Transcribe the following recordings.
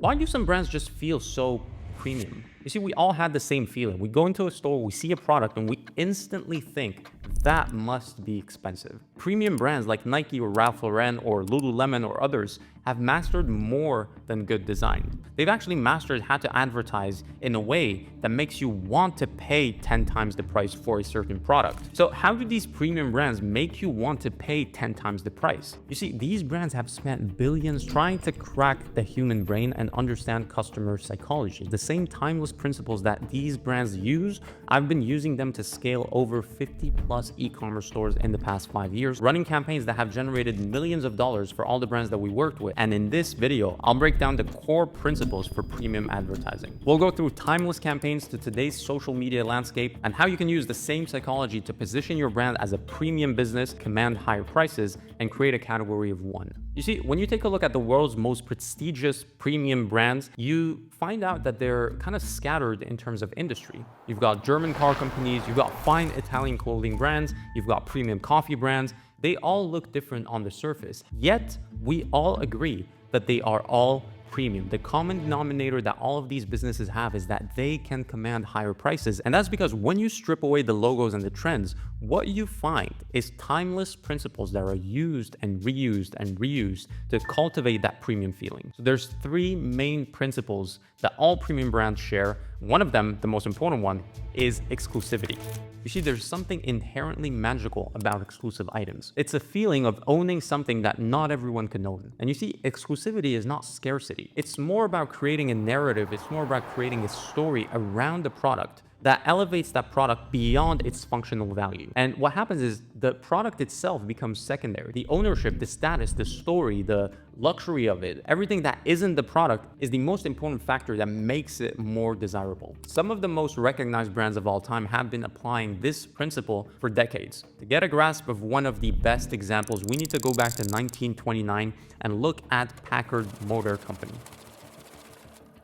Why do some brands just feel so premium? You see, we all had the same feeling. We go into a store, we see a product, and we instantly think that must be expensive. Premium brands like Nike or Ralph Lauren or Lululemon or others have mastered more than good design. They've actually mastered how to advertise in a way that makes you want to pay 10 times the price for a certain product. So how do these premium brands make you want to pay 10 times the price? You see, these brands have spent billions trying to crack the human brain and understand customer psychology. The same timeless principles that these brands use, I've been using them to scale over 50 plus e-commerce stores in the past 5 years, running campaigns that have generated millions of dollars for all the brands that we worked with. And in this video, I'll break down the core principles for premium advertising. We'll go through timeless campaigns to today's social media landscape and how you can use the same psychology to position your brand as a premium business, command higher prices, and create a category of one. You see, when you take a look at the world's most prestigious premium brands, you find out that they're kind of scattered in terms of industry. You've got German car companies, you've got fine Italian clothing brands, you've got premium coffee brands. They all look different on the surface, yet we all agree that they are all premium. The common denominator that all of these businesses have is that they can command higher prices. And that's because when you strip away the logos and the trends, what you find is timeless principles that are used and reused to cultivate that premium feeling. So there's three main principles that all premium brands share. One of them, the most important one, is exclusivity. You see, there's something inherently magical about exclusive items. It's a feeling of owning something that not everyone can own. And you see, exclusivity is not scarcity. It's more about creating a narrative. It's more about creating a story around the product that elevates that product beyond its functional value. And what happens is the product itself becomes secondary. The ownership, the status, the story, the luxury of it, everything that isn't the product is the most important factor that makes it more desirable. Some of the most recognized brands of all time have been applying this principle for decades. To get a grasp of one of the best examples, we need to go back to 1929 and look at Packard Motor Company.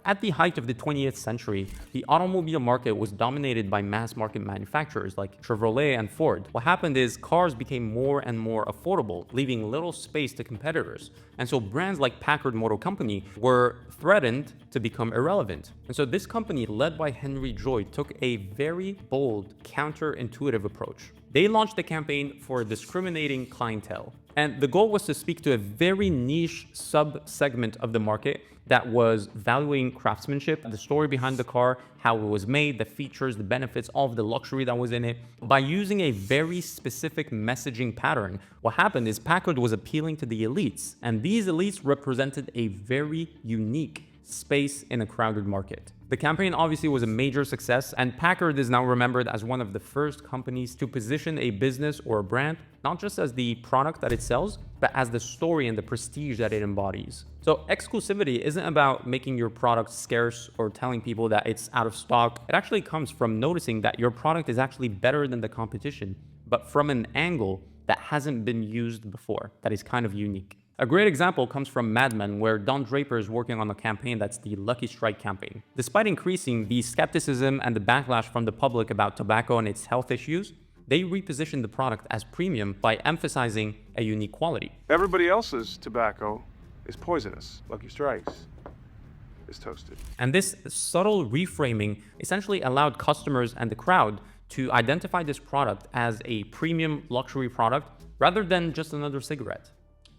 At the height of the 20th century, the automobile market was dominated by mass market manufacturers like Chevrolet and Ford. What happened is cars became more and more affordable, leaving little space to competitors. And so brands like Packard Motor Company were threatened to become irrelevant. And so this company, led by Henry Joy, took a very bold, counterintuitive approach. They launched a campaign for discriminating clientele. And the goal was to speak to a very niche sub-segment of the market that was valuing craftsmanship, the story behind the car, how it was made, the features, the benefits, all of the luxury that was in it. By using a very specific messaging pattern, what happened is Packard was appealing to the elites, and these elites represented a very unique space in a crowded market. The campaign obviously was a major success, and Packard is now remembered as one of the first companies to position a business or a brand not just as the product that it sells, but as the story and the prestige that it embodies. So exclusivity isn't about making your product scarce or telling people that it's out of stock. It actually comes from noticing that your product is actually better than the competition, but from an angle that hasn't been used before, that is kind of unique. A great example comes from Mad Men, where Don Draper is working on a campaign that's the Lucky Strike campaign. Despite increasing the skepticism and the backlash from the public about tobacco and its health issues, they repositioned the product as premium by emphasizing a unique quality. Everybody else's tobacco is poisonous. Lucky Strikes is toasted. And this subtle reframing essentially allowed customers and the crowd to identify this product as a premium luxury product rather than just another cigarette.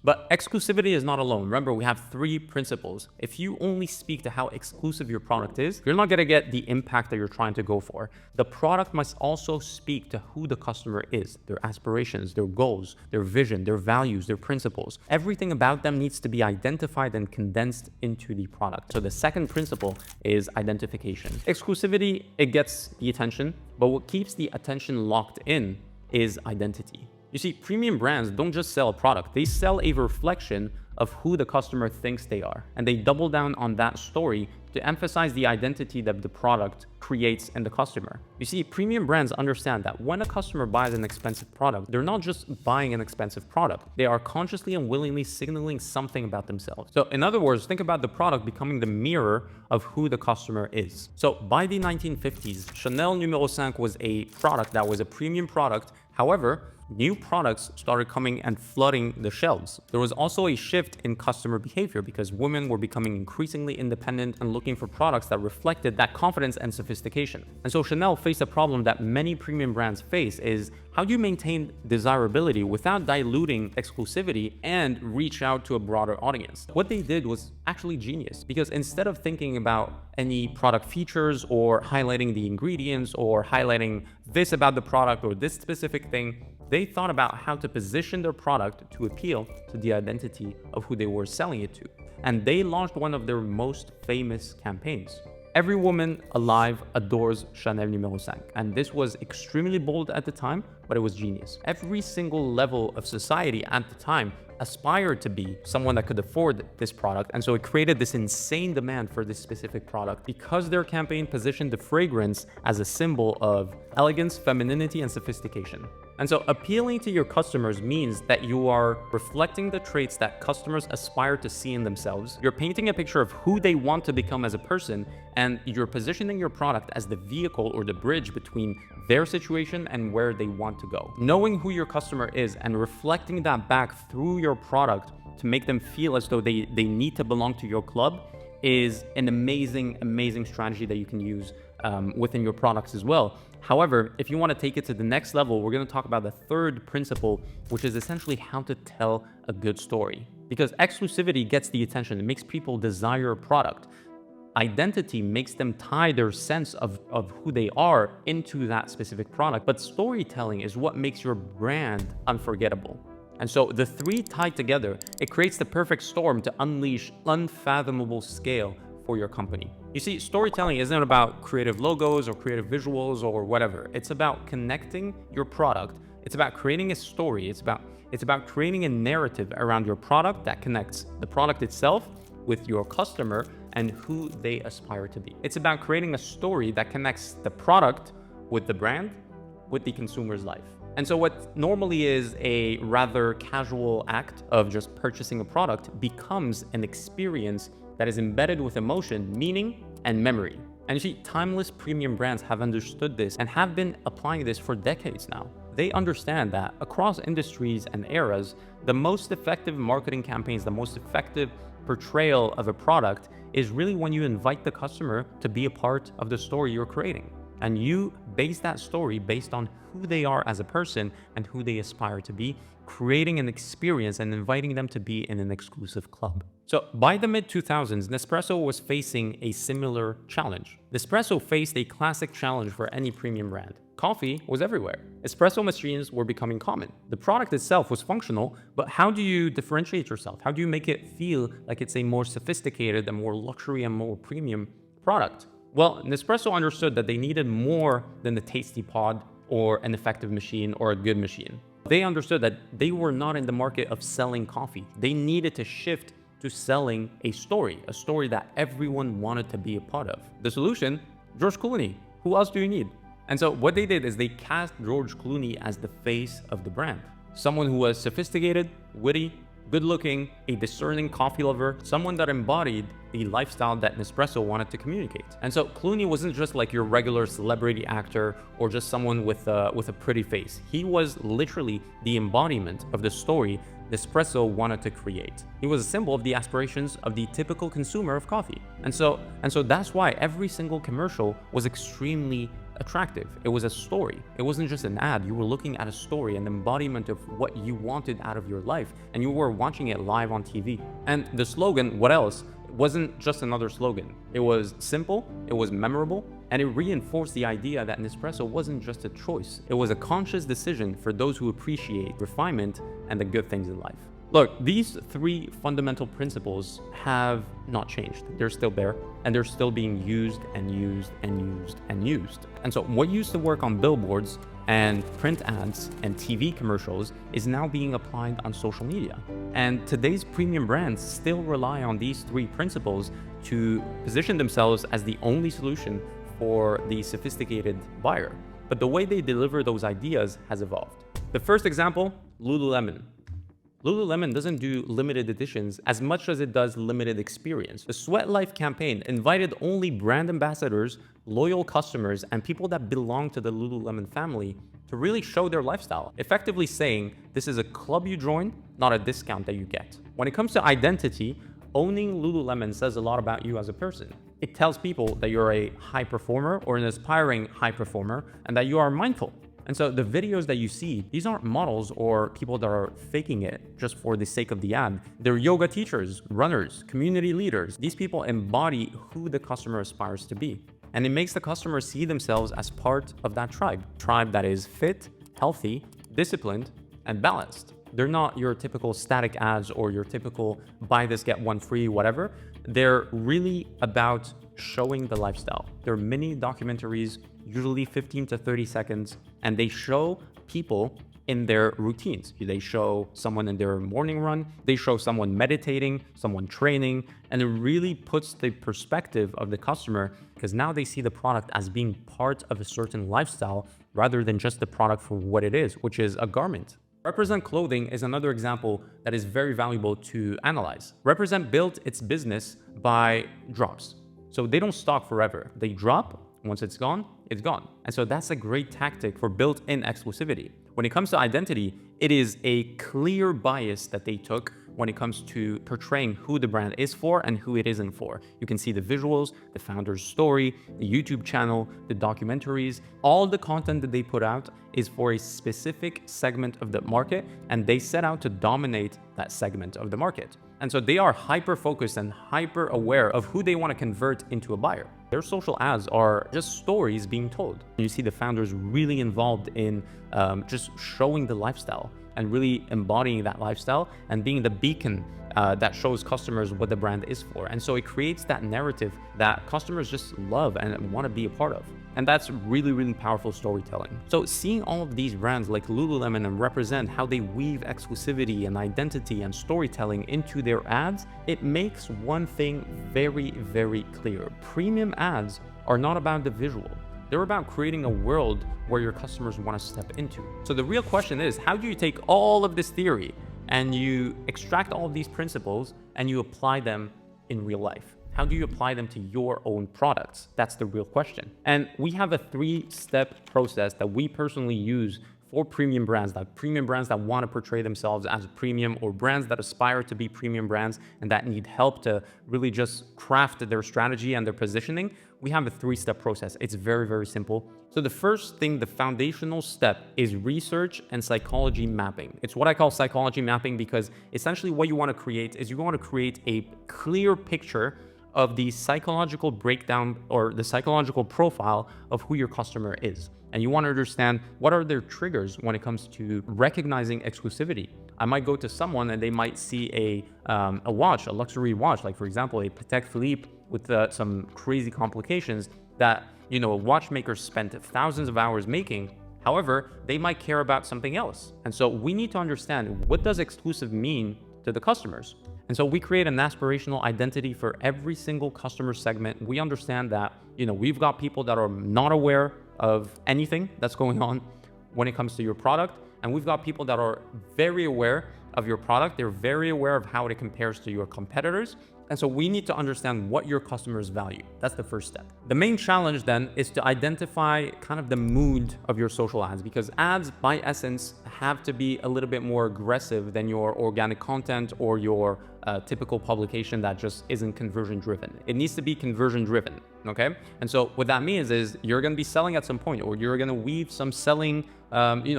But exclusivity is not alone. Remember, we have three principles. If you only speak to how exclusive your product is, you're not going to get the impact that you're trying to go for. The product must also speak to who the customer is, their aspirations, their goals, their vision, their values, their principles. Everything about them needs to be identified and condensed into the product. So the second principle is identification. Exclusivity, it gets the attention, but what keeps the attention locked in is identity. You see, premium brands don't just sell a product, they sell a reflection of who the customer thinks they are. And they double down on that story to emphasize the identity that the product creates in the customer. You see, premium brands understand that when a customer buys an expensive product, they're not just buying an expensive product. They are consciously and willingly signaling something about themselves. So in other words, think about the product becoming the mirror of who the customer is. So by the 1950s, Chanel Numéro 5 was a product that was a premium product. However, new products started coming and flooding the shelves. There was also a shift in customer behavior because women were becoming increasingly independent and looking for products that reflected that confidence and sophistication. And so Chanel faced a problem that many premium brands face is how do you maintain desirability without diluting exclusivity and reach out to a broader audience? What they did was actually genius because instead of thinking about any product features or highlighting the ingredients or highlighting this about the product or this specific thing, they thought about how to position their product to appeal to the identity of who they were selling it to. And they launched one of their most famous campaigns. Every woman alive adores Chanel numéro 5. And this was extremely bold at the time, but it was genius. Every single level of society at the time aspired to be someone that could afford this product. And so it created this insane demand for this specific product because their campaign positioned the fragrance as a symbol of elegance, femininity, and sophistication. And so appealing to your customers means that you are reflecting the traits that customers aspire to see in themselves. You're painting a picture of who they want to become as a person, and you're positioning your product as the vehicle or the bridge between their situation and where they want to go. Knowing who your customer is and reflecting that back through your product to make them feel as though they need to belong to your club is an amazing strategy that you can use within your products as well. However, if you want to take it to the next level, we're going to talk about the third principle, which is essentially how to tell a good story. Because exclusivity gets the attention, it makes people desire a product. Identity makes them tie their sense of who they are into that specific product. But storytelling is what makes your brand unforgettable. And so the three tied together, it creates the perfect storm to unleash unfathomable scale for your company. You see, storytelling isn't about creative logos or creative visuals or whatever. It's about connecting your product. It's about creating a story. It's about creating a narrative around your product that connects the product itself with your customer and who they aspire to be. It's about creating a story that connects the product with the brand, with the consumer's life. And so what normally is a rather casual act of just purchasing a product becomes an experience that is embedded with emotion, meaning, and memory. And you see, timeless premium brands have understood this and have been applying this for decades now. They understand that across industries and eras, the most effective marketing campaigns, the most effective portrayal of a product is really when you invite the customer to be a part of the story you're creating. And you base that story based on who they are as a person and who they aspire to be, creating an experience and inviting them to be in an exclusive club. So by the mid-2000s, Nespresso was facing a similar challenge. Nespresso faced a classic challenge for any premium brand. Coffee was everywhere. Espresso machines were becoming common. The product itself was functional, but how do you differentiate yourself? How do you make it feel like it's a more sophisticated and more luxury and more premium product? Well, Nespresso understood that they needed more than the tasty pod or an effective machine or a good machine. They understood that they were not in the market of selling coffee. They needed to shift to selling a story that everyone wanted to be a part of. The solution, George Clooney. Who else do you need? And so what they did is they cast George Clooney as the face of the brand. Someone who was sophisticated, witty, good-looking, a discerning coffee lover, someone that embodied the lifestyle that Nespresso wanted to communicate. And so Clooney wasn't just like your regular celebrity actor or just someone with a pretty face. He was literally the embodiment of the story Nespresso wanted to create. He was a symbol of the aspirations of the typical consumer of coffee. And so that's why every single commercial was extremely attractive. It was a story. It wasn't just an ad. You were looking at a story, an embodiment of what you wanted out of your life, and you were watching it live on TV. And the slogan, what else? It wasn't just another slogan. It was simple, it was memorable, and it reinforced the idea that Nespresso wasn't just a choice. It was a conscious decision for those who appreciate refinement and the good things in life. Look, these three fundamental principles have not changed. They're still there, and they're still being used and used and used and used. And so what used to work on billboards and print ads and TV commercials is now being applied on social media. And today's premium brands still rely on these three principles to position themselves as the only solution for the sophisticated buyer. But the way they deliver those ideas has evolved. The first example, Lululemon. Lululemon doesn't do limited editions as much as it does limited experience. The Sweat Life campaign invited only brand ambassadors, loyal customers, and people that belong to the Lululemon family to really show their lifestyle, effectively saying this is a club you join, not a discount that you get. When it comes to identity, owning Lululemon says a lot about you as a person. It tells people that you're a high performer or an aspiring high performer and that you are mindful. And so the videos that you see, these aren't models or people that are faking it just for the sake of the ad. They're yoga teachers, runners, community leaders. These people embody who the customer aspires to be. And it makes the customer see themselves as part of that tribe that is fit, healthy, disciplined, and balanced. They're not your typical static ads or your typical buy this, get one free, whatever. They're really about showing the lifestyle. They're mini documentaries, usually 15 to 30 seconds, and they show people in their routines. They show someone in their morning run, they show someone meditating, someone training, and it really puts the perspective of the customer, because now they see the product as being part of a certain lifestyle rather than just the product for what it is, which is a garment. Represent Clothing is another example that is very valuable to analyze. Represent built its business by drops. So they don't stock forever. They drop, once it's gone, it's gone. And so that's a great tactic for built-in exclusivity. When it comes to identity, it is a clear bias that they took when it comes to portraying who the brand is for and who it isn't for. You can see the visuals, the founder's story, the YouTube channel, the documentaries. All the content that they put out is for a specific segment of the market, and they set out to dominate that segment of the market. And so they are hyper-focused and hyper-aware of who they want to convert into a buyer. Their social ads are just stories being told. You see the founders really involved in just showing the lifestyle and really embodying that lifestyle and being the beacon that shows customers what the brand is for. And so it creates that narrative that customers just love and want to be a part of. And that's really, really powerful storytelling. So seeing all of these brands like Lululemon and Represent, how they weave exclusivity and identity and storytelling into their ads, it makes one thing very, very clear. Premium ads are not about the visual. They're about creating a world where your customers want to step into. So the real question is, how do you take all of this theory and you extract all of these principles and you apply them in real life? How do you apply them to your own products? That's the real question. And we have a 3-step process that we personally use for premium brands that want to portray themselves as premium, or brands that aspire to be premium brands and that need help to really just craft their strategy and their positioning. We have a 3-step process. It's very, very simple. So the first thing, the foundational step, is research and psychology mapping. It's what I call psychology mapping because essentially what you want to create is you want to create a clear picture of the psychological breakdown or the psychological profile of who your customer is. And you want to understand what are their triggers when it comes to recognizing exclusivity. I might go to someone and they might see a watch, a luxury watch, like for example, a Patek Philippe with some crazy complications that, a watchmaker spent thousands of hours making. However, they might care about something else. And so we need to understand, what does exclusive mean to the customers? And so we create an aspirational identity for every single customer segment. We understand that, we've got people that are not aware of anything that's going on when it comes to your product. And we've got people that are very aware of your product. They're very aware of how it compares to your competitors. And so we need to understand what your customers value. That's the first step. The main challenge then is to identify kind of the mood of your social ads, because ads by essence have to be a little bit more aggressive than your organic content or your typical publication that just isn't conversion driven. It needs to be conversion driven, okay? And so what that means is you're gonna be selling at some point, or you're gonna weave some selling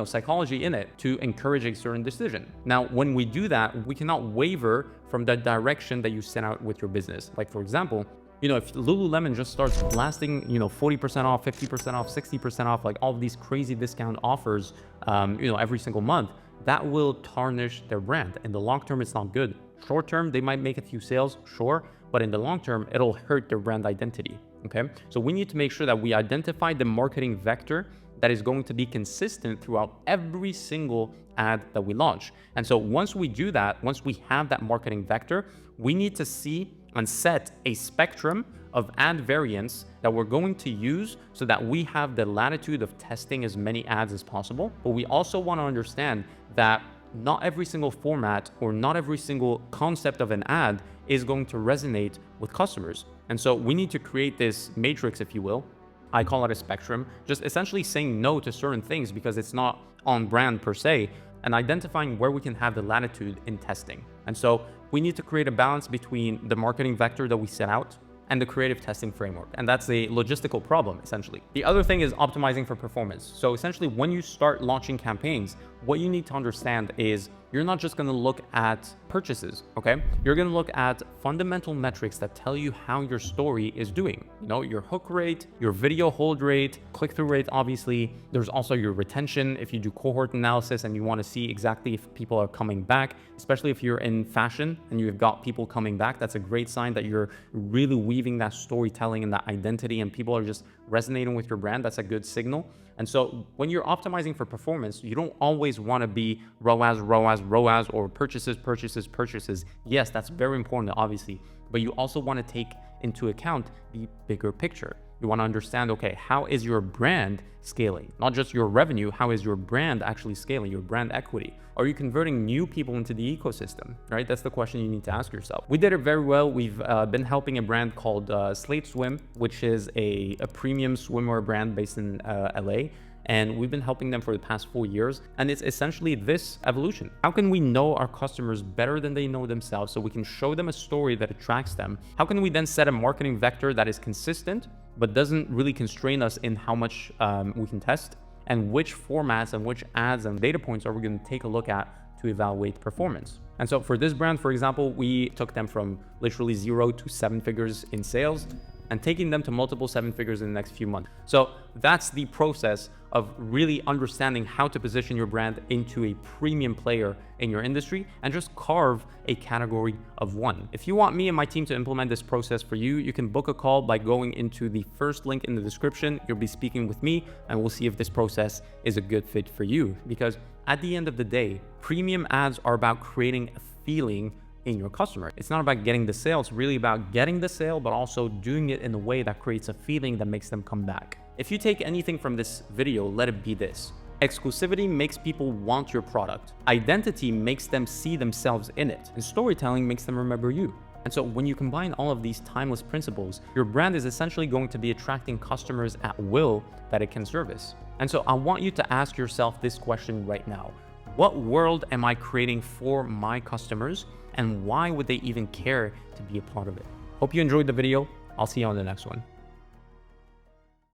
psychology in it to encourage a certain decision. Now, when we do that, we cannot waver from the direction that you set out with your business. Like for example, if Lululemon just starts blasting, 40% off, 50% off, 60% off, like all of these crazy discount offers, every single month, that will tarnish their brand. In the long term, it's not good. Short term, they might make a few sales, sure, but in the long term, it'll hurt their brand identity, okay? So we need to make sure that we identify the marketing vector that is going to be consistent throughout every single ad that we launch. And so once we do that, once we have that marketing vector, we need to see and set a spectrum of ad variants that we're going to use so that we have the latitude of testing as many ads as possible. But we also want to understand that not every single format or not every single concept of an ad is going to resonate with customers. And so we need to create this matrix, if you will, I call it a spectrum, just essentially saying no to certain things because it's not on brand per se, and identifying where we can have the latitude in testing. And so we need to create a balance between the marketing vector that we set out and the creative testing framework. And that's a logistical problem, essentially. The other thing is optimizing for performance. So essentially, when you start launching campaigns, what you need to understand is you're not just gonna look at purchases, okay? You're gonna look at fundamental metrics that tell you how your story is doing. You know, your hook rate, your video hold rate, click-through rate, obviously. There's also your retention. If you do cohort analysis and you wanna see exactly if people are coming back, especially if you're in fashion and you've got people coming back, that's a great sign that you're really weaving that storytelling and that identity and people are just resonating with your brand. That's a good signal. And so when you're optimizing for performance, you don't always want to be ROAS, or purchases. Yes, that's very important, obviously, but you also want to take into account the bigger picture. You want to understand, okay, how is your brand scaling? Not just your revenue, how is your brand actually scaling, your brand equity? Are you converting new people into the ecosystem, right? That's the question you need to ask yourself. We did it very well. We've been helping a brand called Slate Swim, which is a premium swimwear brand based in LA. And we've been helping them for the past 4 years. And it's essentially this evolution. How can we know our customers better than they know themselves so we can show them a story that attracts them? How can we then set a marketing vector that is consistent, but doesn't really constrain us in how much we can test? And which formats and which ads and data points are we going to take a look at to evaluate performance? And so for this brand, for example, we took them from literally 0 to 7 figures in sales and taking them to multiple 7 figures in the next few months. So that's the process of really understanding how to position your brand into a premium player in your industry and just carve a category of one. If you want me and my team to implement this process for you, you can book a call by going into the first link in the description. You'll be speaking with me and we'll see if this process is a good fit for you. Because at the end of the day, premium ads are about creating a feeling in your customer. It's not about getting the sale, it's really about getting the sale, but also doing it in a way that creates a feeling that makes them come back. If you take anything from this video, let it be this. Exclusivity makes people want your product. Identity makes them see themselves in it. And storytelling makes them remember you. And so when you combine all of these timeless principles, your brand is essentially going to be attracting customers at will that it can service. And so I want you to ask yourself this question right now. What world am I creating for my customers? And why would they even care to be a part of it? Hope you enjoyed the video. I'll see you on the next one.